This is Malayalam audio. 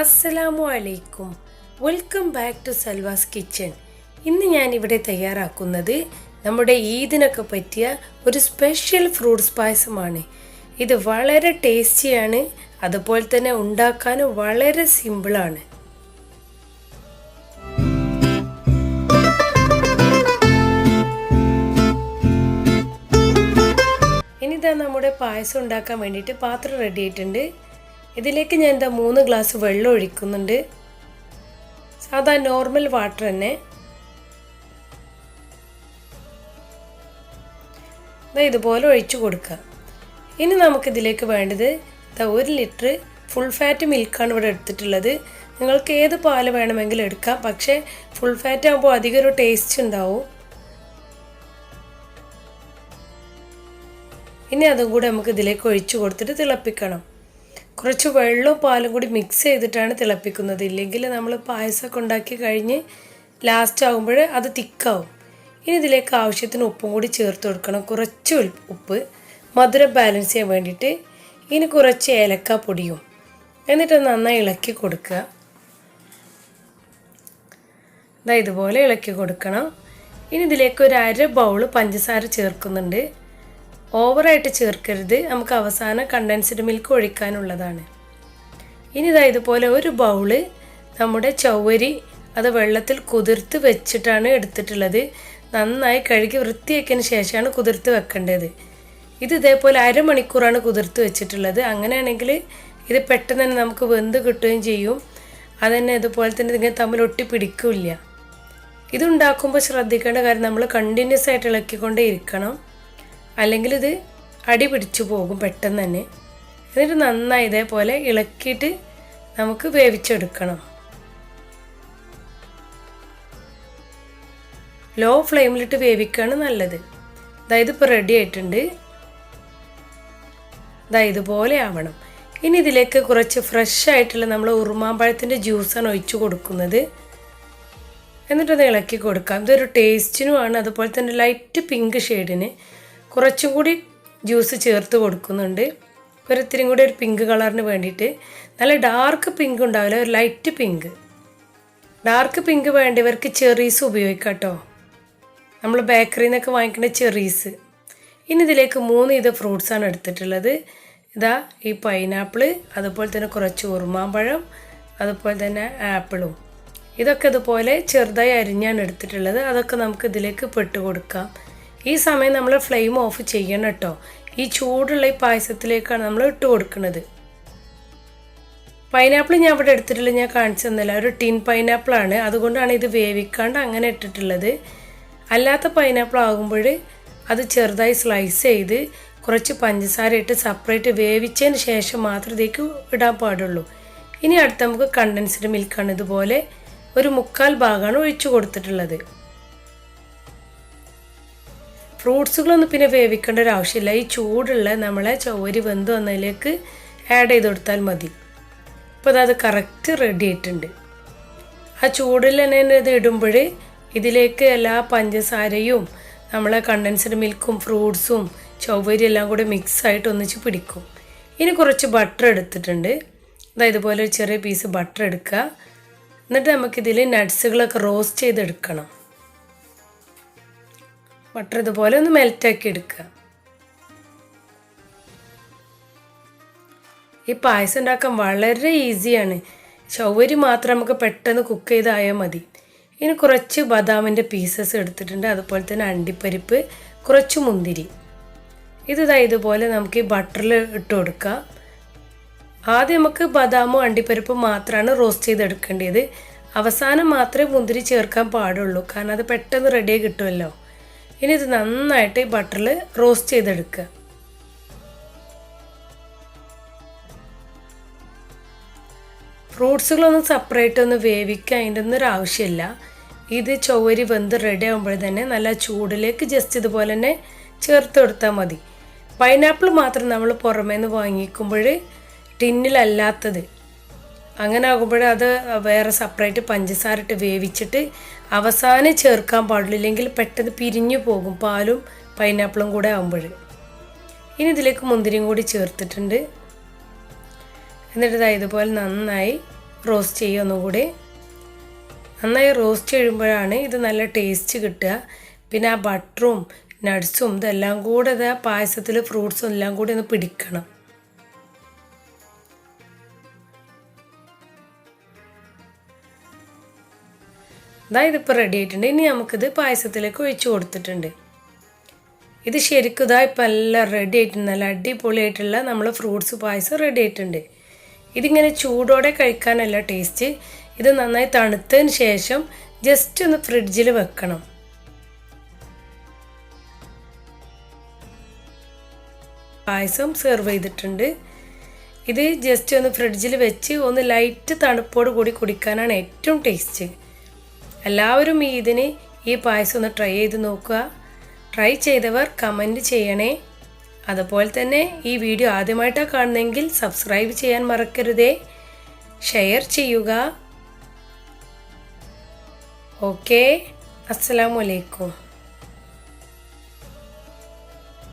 Assalamualaikum. Welcome back to Salvas kitchen. ഇന്ന് ഞാൻ ഇവിടെ തയ്യാറാക്കുന്നത് നമ്മുടെ ഈദിനൊക്കെ പറ്റിയ ഒരു സ്പെഷ്യൽ ഫ്രൂട്ട്സ് പായസമാണ്. ഇത് വളരെ ടേസ്റ്റിയാണ്, അതുപോലെ തന്നെ ഉണ്ടാക്കാനും വളരെ സിമ്പിളാണ്. ഇനിതാ നമ്മുടെ പായസം ഉണ്ടാക്കാൻ വേണ്ടിയിട്ട് പാത്രം റെഡി ആയിട്ടുണ്ട്. ഇതിലേക്ക് ഞാൻ 3 ഗ്ലാസ് വെള്ളം ഒഴിക്കുന്നുണ്ട്. സാധാ നോർമൽ വാട്ടർ തന്നെ. ഇതുപോലെ ഒഴിച്ചു കൊടുക്കുക. ഇനി നമുക്കിതിലേക്ക് വേണ്ടത് 1 ലിറ്റർ ഫുൾ ഫാറ്റ് മിൽക്കാണ് ഇവിടെ എടുത്തിട്ടുള്ളത്. നിങ്ങൾക്ക് ഏത് പാല് വേണമെങ്കിലും എടുക്കാം, പക്ഷേ ഫുൾ ഫാറ്റ് ആകുമ്പോൾ അധികം ഒരു ടേസ്റ്റ് ഉണ്ടാവും. ഇനി അതും കൂടി നമുക്ക് ഇതിലേക്ക് ഒഴിച്ചു കൊടുത്തിട്ട് തിളപ്പിക്കണം. കുറച്ച് വെള്ളവും പാലും കൂടി മിക്സ് ചെയ്തിട്ടാണ് തിളപ്പിക്കുന്നത്. ഇല്ലെങ്കിൽ നമ്മൾ പായസമൊക്കെ ഉണ്ടാക്കി കഴിഞ്ഞ് ലാസ്റ്റ് ആകുമ്പോൾ അത് തിക്കാവും. ഇനി ഇതിലേക്ക് ആവശ്യത്തിന് ഉപ്പും കൂടി ചേർത്ത് കൊടുക്കണം. കുറച്ച് ഉപ്പ്, മധുരം ബാലൻസ് ചെയ്യാൻ വേണ്ടിയിട്ട്. ഇനി കുറച്ച് ഏലക്ക പൊടിയും, എന്നിട്ട് നന്നായി ഇളക്കി കൊടുക്കുക. ഇതുപോലെ ഇളക്കി കൊടുക്കണം. ഇനി ഇതിലേക്ക് ഒരു 1/2 ബൗൾ പഞ്ചസാര ചേർക്കുന്നുണ്ട്. ഓവറായിട്ട് ചേർക്കരുത്, നമുക്ക് അവസാനം കണ്ടൻസ്ഡ് മിൽക്ക് ഒഴിക്കാനുള്ളതാണ്. ഇനി ഇതുപോലെ ഒരു ബൗള് നമ്മുടെ ചവ്വരി അത് വെള്ളത്തിൽ കുതിർത്ത് വെച്ചിട്ടാണ് എടുത്തിട്ടുള്ളത്. നന്നായി കഴുകി വൃത്തിയാക്കിയതിന് ശേഷമാണ് കുതിർത്ത് വെക്കേണ്ടത്. ഇത് ഇതേപോലെ 1/2 മണിക്കൂറാണ് കുതിർത്ത് വെച്ചിട്ടുള്ളത്. അങ്ങനെയാണെങ്കിൽ ഇത് പെട്ടെന്ന് തന്നെ നമുക്ക് വെന്ത് കിട്ടുകയും ചെയ്യും. അതുതന്നെ ഇതുപോലെ തന്നെ ഇതിങ്ങനെ തമ്മിൽ ഒട്ടി പിടിക്കില്ല. ഇതുണ്ടാക്കുമ്പോൾ ശ്രദ്ധിക്കേണ്ട കാര്യം, നമ്മൾ കണ്ടിന്യൂസ് ആയിട്ട് ഇളക്കിക്കൊണ്ടേ ഇരിക്കണം, അല്ലെങ്കിൽ ഇത് അടി പിടിച്ചു പോകും പെട്ടെന്ന് തന്നെ. എന്നിട്ട് നന്നായി ഇതേപോലെ ഇളക്കിയിട്ട് നമുക്ക് വേവിച്ചെടുക്കണം. ലോ ഫ്ലെയിമിലിട്ട് വേവിക്കുകയാണ് നല്ലത്. ഇതിപ്പോൾ റെഡി ആയിട്ടുണ്ട്. ഇതുപോലെ ആവണം. ഇനി ഇതിലേക്ക് കുറച്ച് ഫ്രഷ് ആയിട്ടുള്ള നമ്മൾ ഉറുമാമ്പഴത്തിൻ്റെ ജ്യൂസാണ് ഒഴിച്ചു കൊടുക്കുന്നത്. എന്നിട്ടത് ഇളക്കി കൊടുക്കാം. ഇതൊരു ടേസ്റ്റിനുമാണ്, അതുപോലെ തന്നെ ലൈറ്റ് പിങ്ക് ഷെയ്ഡിന് കുറച്ചും കൂടി ജ്യൂസ് ചേർത്ത് കൊടുക്കുന്നുണ്ട്. ഒരിത്തിരി കൂടി ഒരു പിങ്ക് കളറിന് വേണ്ടിയിട്ട്. നല്ല ഡാർക്ക് പിങ്ക് ഉണ്ടാവില്ല, ഒരു ലൈറ്റ് പിങ്ക്. ഡാർക്ക് പിങ്ക് വേണ്ടവർക്ക് ചെറീസ് ഉപയോഗിക്കാം കേട്ടോ, നമ്മൾ ബേക്കറിയിൽ നിന്നൊക്കെ വാങ്ങിക്കുന്ന ചെറീസ്. ഇനി ഇതിലേക്ക് 3 ഫ്രൂട്ട്സാണ് എടുത്തിട്ടുള്ളത്. ഈ പൈനാപ്പിള്, അതുപോലെ തന്നെ കുറച്ച് ഉറുമാമ്പഴം, അതുപോലെ തന്നെ ആപ്പിളും. ഇതൊക്കെ ഇതുപോലെ ചെറുതായി അരിഞ്ഞാണ് എടുത്തിട്ടുള്ളത്. അതൊക്കെ നമുക്ക് ഇതിലേക്ക് പെട്ട് കൊടുക്കാം. ഈ സമയം നമ്മൾ ഫ്ലെയിം ഓഫ് ചെയ്യണം കേട്ടോ. ഈ ചൂടുള്ള ഈ പായസത്തിലേക്കാണ് നമ്മൾ ഇട്ട് കൊടുക്കുന്നത്. പൈനാപ്പിൾ ഞാൻ ഇവിടെ എടുത്തിട്ടുള്ളത് ഞാൻ കാണിച്ചു തന്നില്ല, ഒരു ടിൻ പൈനാപ്പിളാണ്. അതുകൊണ്ടാണ് ഇത് വേവിക്കാണ്ട് അങ്ങനെ ഇട്ടിട്ടുള്ളത്. അല്ലാത്ത പൈനാപ്പിൾ ആകുമ്പോൾ അത് ചെറുതായി സ്ലൈസ് ചെയ്ത് കുറച്ച് പഞ്ചസാര ഇട്ട് സെപ്പറേറ്റ് വേവിച്ചതിന് ശേഷം മാത്രം ഇതിലേക്ക് ഇടാൻ പാടുള്ളൂ. ഇനി അടുത്ത് നമുക്ക് കണ്ടൻസ്ഡ് മിൽക്കാണ്. ഇതുപോലെ ഒരു 1/4 ഭാഗമാണ് ഒഴിച്ചു കൊടുത്തിട്ടുള്ളത്. ഫ്രൂട്ട്സുകളൊന്നും പിന്നെ വേവിക്കേണ്ട ഒരു ആവശ്യമില്ല. ഈ ചൂടുള്ള നമ്മളെ ചവ്വരി വെന്ത് വന്നതിലേക്ക് ആഡ് ചെയ്ത് കൊടുത്താൽ മതി. അപ്പോൾ അത് കറക്റ്റ് റെഡി ആയിട്ടുണ്ട്. ആ ചൂടിൽ തന്നെ ഇത് ഇടുമ്പോൾ ഇതിലേക്ക് എല്ലാ പഞ്ചസാരയും നമ്മളെ കണ്ടൻസ്ഡ് മിൽക്കും ഫ്രൂട്ട്സും ചവ്വരി എല്ലാം കൂടി മിക്സായിട്ട് ഒന്നിച്ച് പിടിക്കും. ഇനി കുറച്ച് ബട്ടർ എടുത്തിട്ടുണ്ട്. ഇതുപോലെ ഒരു ചെറിയ പീസ് ബട്ടർ എടുക്കുക. എന്നിട്ട് നമുക്കിതിൽ നട്ട്സുകളൊക്കെ റോസ്റ്റ് ചെയ്തെടുക്കണം. ബട്ടർ ഇതുപോലെ ഒന്ന് മെൽറ്റാക്കി എടുക്കുക. ഈ പായസം ഉണ്ടാക്കാൻ വളരെ ഈസിയാണ്. ചവ്വരി മാത്രം നമുക്ക് പെട്ടെന്ന് കുക്ക് ചെയ്തായാൽ മതി. ഇനി കുറച്ച് ബദാമിൻ്റെ പീസസ് എടുത്തിട്ടുണ്ട്, അതുപോലെ തന്നെ അണ്ടിപ്പരിപ്പ്, കുറച്ച് മുന്തിരി. ഇതുപോലെ നമുക്ക് ഈ ബട്ടറിൽ ഇട്ട് കൊടുക്കാം. ആദ്യം നമുക്ക് ബദാമും അണ്ടിപ്പരിപ്പും മാത്രമാണ് റോസ്റ്റ് ചെയ്തെടുക്കേണ്ടത്. അവസാനം മാത്രമേ മുന്തിരി ചേർക്കാൻ പാടുള്ളൂ, കാരണം അത് പെട്ടെന്ന് റെഡിയായി കിട്ടുമല്ലോ. ഇനി ഇത് നന്നായിട്ട് ഈ ബട്ടറിൽ റോസ്റ്റ് ചെയ്തെടുക്കുക. ഫ്രൂട്ട്സുകളൊന്നും സെപ്പറേറ്റ് ഒന്ന് വേവിക്കുക, അതിൻ്റെ ഒന്നും ഒരു ആവശ്യമില്ല. ഇത് ചവ്വരി വെന്ത് റെഡി ആകുമ്പോൾ തന്നെ നല്ല ചൂടിലേക്ക് ജസ്റ്റ് ഇതുപോലെ തന്നെ ചേർത്ത് കൊടുത്താൽ മതി. പൈനാപ്പിൾ മാത്രം നമ്മൾ പുറമേ നിന്ന് വാങ്ങിക്കുമ്പോൾ ടിന്നിലല്ലാത്തത് അങ്ങനെ ആകുമ്പോൾ അത് വേറെ സെപ്പറേറ്റ് പഞ്ചസാര ഇട്ട് വേവിച്ചിട്ട് അവസാനം ചേർക്കാൻ പാടില്ല, ഇല്ലെങ്കിൽ പെട്ടെന്ന് പിരിഞ്ഞു പോകും പാലും പൈനാപ്പിളും കൂടെ ആകുമ്പോൾ. ഇനി ഇതിലേക്ക് മുന്തിരിയും കൂടി ചേർത്തിട്ടുണ്ട്. എന്നിട്ട് ഇതുപോലെ നന്നായി റോസ്റ്റ് ചെയ്യുക ഒന്നുകൂടി. നന്നായി റോസ്റ്റ് ചെയ്യുമ്പോഴാണ് ഇത് നല്ല ടേസ്റ്റ് കിട്ടുക. പിന്നെ ആ ബട്ടറും നട്ട്സും ഇതെല്ലാം കൂടെ പായസത്തിൽ ഫ്രൂട്ട്സും എല്ലാം കൂടി ഒന്ന് പിടിക്കണം. ഇതിപ്പോൾ റെഡി ആയിട്ടുണ്ട്. ഇനി നമുക്കിത് പായസത്തിലേക്ക് ഒഴിച്ച് കൊടുത്തിട്ടുണ്ട്. ഇത് ശരിക്കും ഇപ്പം എല്ലാം റെഡി ആയിട്ടുണ്ട്. നല്ല അടിപൊളിയായിട്ടുള്ള നമ്മൾ ഫ്രൂട്ട്സ് പായസം റെഡി ആയിട്ടുണ്ട്. ഇതിങ്ങനെ ചൂടോടെ കഴിക്കാനല്ല ടേസ്റ്റ്. ഇത് നന്നായി തണുത്തതിന് ശേഷം ജസ്റ്റ് ഒന്ന് ഫ്രിഡ്ജിൽ വെക്കണം. പായസം സെർവ് ചെയ്തിട്ടുണ്ട്. ഇത് ജസ്റ്റ് ഒന്ന് ഫ്രിഡ്ജിൽ വെച്ച് ഒന്ന് ലൈറ്റ് തണുപ്പോട് കൂടി കുടിക്കാനാണ് ഏറ്റവും ടേസ്റ്റ്. എല്ലാവരും ഇതിന് ഈ പായസം ഒന്ന് ട്രൈ ചെയ്ത് നോക്കുക. ട്രൈ ചെയ്തവർ കമൻറ്റ് ചെയ്യണേ. അതുപോലെ തന്നെ ഈ വീഡിയോ ആദ്യമായിട്ടാണ് കാണുന്നതെങ്കിൽ സബ്സ്ക്രൈബ് ചെയ്യാൻ മറക്കരുതേ. ഷെയർ ചെയ്യുക. ഓക്കെ, അസ്സലാമു അലൈക്കും.